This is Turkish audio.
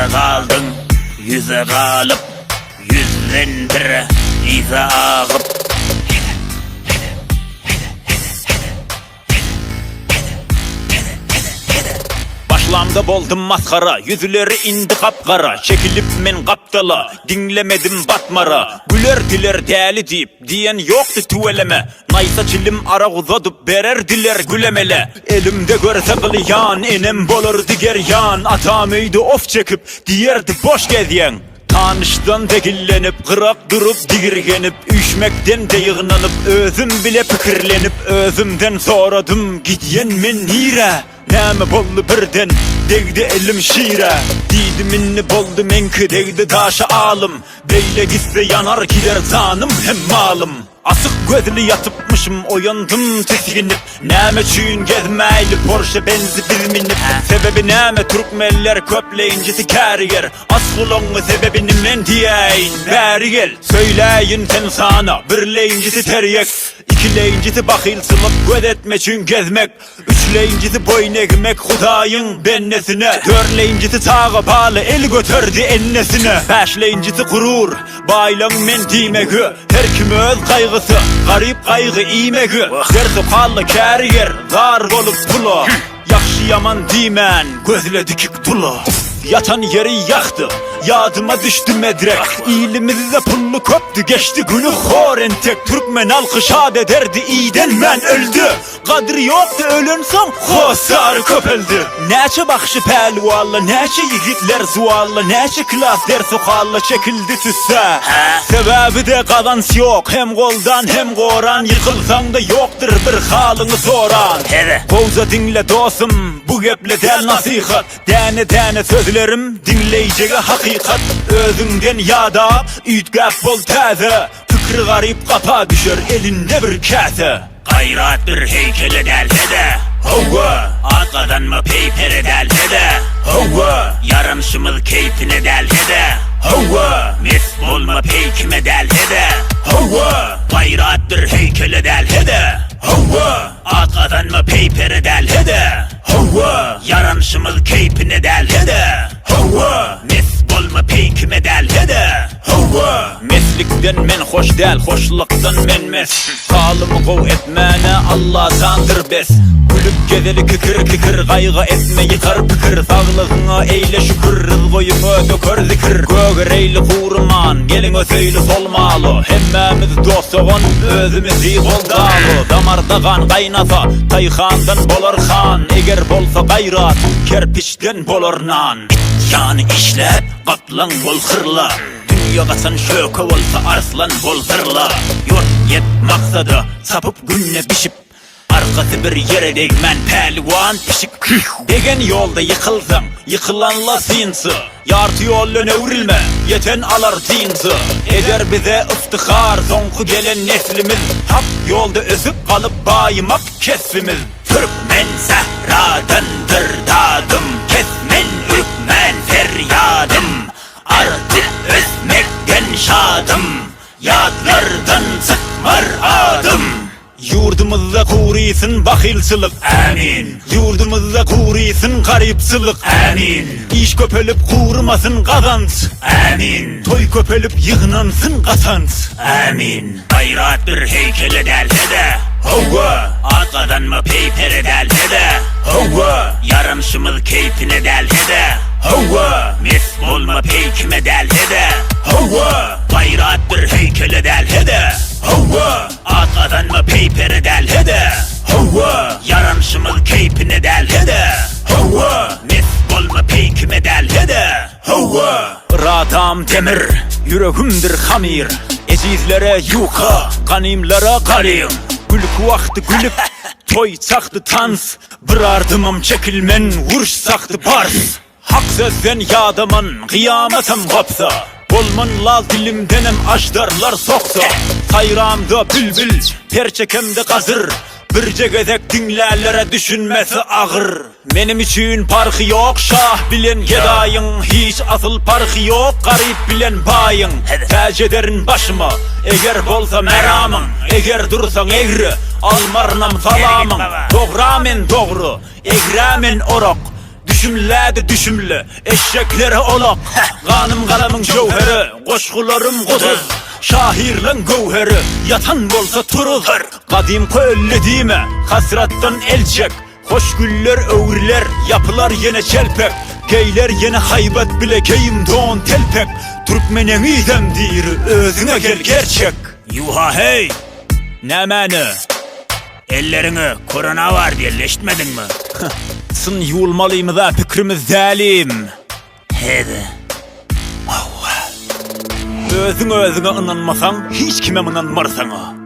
Yüze kaldın, yüze kalıp, yüzden bire ize ağıp. Başlamda boldum maskara, yüzleri indi kapkara. Çekilip men kaptala, dinlemedim batmara. Güler diler deli deyip, diyen yoktu tüveleme. Naysa çilim ara uzadıp bererdiler gülemele. Elimde görse kılıyan, enem bolur diger yan. Atamıydı of çekip, diyerdi boş geziyen. Tanıştan dekillenip, kırak durup digirgenip, üşmekten de yığınlanıp, özüm bile pikirlenip, özümden soradım gidiyen men nire. Näme boldu birden, degdi elim şiire. Diydi minni boldu menki, degdi taşa alım. Beyle gitse yanar gider zanım hem malım. Asık gözlü yatıpmışım, oyandım tüsginip. Näme çüğün gezmeyli Porsche benzi bilminip. Sebebi näme Türkmenler köpleyinci kariyer. Asılongu sebebini men diyeyin beri gel. Söyleyin sen sana, birleyincisi teryek. İkileyincisi bakılsılık, gözetmeçün gezmek. Üçleyincisi boyun eğmek, Hudayın bennesine. Dörleyincisi sağa bağlı, el götürdü ennesine. Beşleyincisi kurur, baylan men dimegi. Her kim öz kaygısı, garip kaygı imegi. Dersi kallı kariyer, zar olup tulu. Yakşı yaman dimen, gözle dikik tulu. Yatan yeri yaktı, yadıma düştü medrek. İyilimizde pullu köptü, geçti günü horentek. Türkmen halkı şad ederdi, iyiden men öldü. Kadri yoktu ölün son, hosar köpeldi. Neçe bakşı pelvalla, neçe yigitler zualla, neçe klas dersi kalla çekildi tüsse. Sebebi de kazanç yok, hem koldan hem koran. Yıkılsan da yoktur bir halını soran. Kovza dinle dostum, bu geple del nasihat. Dene dene sözlerim, dinleyeceğe hakikat. Özünden yada, üytgap bol taze. Fikri garip kapa düşer, elinde bir kase. Gayrat bir heykele delhede, hova. Arkadan mı peypere delhede, hova. Yaranışımız keyfine delhede, hova. Mes olma peykime delhede, hova. Gayrat bir heykele delhede, hova. Arkadan mı peypere delhede, hova. Yaranışımız keyfine delhede, hova. Mes olma peykime delhede, hova. Meslikten men hoş del, hoşluktan men mes. Kalımı kov etmene Allah'tandır bes. Gülüp gezeli kikir kikir, kaygı etme yıkar pikir. Sağlığına eyle şükür, rızgoyumu dökör zikir. Göğreyli kurman, gelin öseyli solmalı. Hemmemiz dostoğun, özümüz iyi boldalı. Damarda kan kaynasa, tayhandan bolar han. Eğer bolsa gayrat, kerpiçten bolar nan. Yani işlet, kaplan bol hırla. Yogasan şöke olsa arslan bol zırla. Yurt yet maksadı, sapıp günne bişip. Arkası bir yere değmen pelvan pişik. Degen yolda yıkılsam, yıkılanla sinsi. Yartı yolla nevrilme, yeten alar dinsi. Eder bize iftihar, zonku gelen neslimiz. Hak yolda özüp kalıp bayımak kesfimiz. Türkmen sehradandır dadım, kesmen ürkmen feryadım. Artık özmekten şadım, yadlardan sıkmar adım. Yurdumuzda kuruysun bakilsılık, amin. Yurdumuzda kuruysun garipsılık, amin. İş köpelip kurmasın kazanç, amin. Toy köpelip yığınansın kazanç, amin. Gayrat bir heykele delhede, hova. Arkadan mı peypere delhede, hova. Yaranışımız keyfine delhede, hova. Mes olma peykime delhede, hova. Gayrat bir heykele delhede, hova. Arkadan mı peypere delhede, hova. Yaranışımız keyfine delhede, hova. Mes olma peykime delhede, hova. Radam demir, yüreğimdir hamir. Ezizlere yuka, kanimlere kalim. Gülük vakti gülüp, toy çaktı tans. Bir ardımım çekilmen, vuruş saktı pars. Hak sözden yadamın, kıyametim kopsa. Bolman lal dilimdenem aşdarlar soksa. Sayramda bülbül, perçekemde kazır. Birce gezek dinlerlere düşünmesi ağır. Benim için parkı yok, şah bilen gedayın. Hiç asıl parkı yok, garip bilen bayın. Tac ederin başıma, eğer bolsa meramın. Eğer dursan eğri, almarnam salamın. Doğramen doğru, eğramen orok. Düşümledi düşümlü eşeklere olak. Kanım kalamın jowheri, koşkularım kutuz. Şahirlen gövheri, yatan bolsa turulur. Kadim köllediğime hasrattan el çek. Hoş güller öğriler, yapılar yine çelpek. Geyler yine haybet bile geyim don telpek. Türkmenen idem diri, özüne gel gerçek. Yuha hey! Ne meni? Ellerini korona var diye leştmedin mi? Sın yulmalıyım da fikrimiz zalim. Hedi. Özüne inanmasan hiç kime inanmar sana.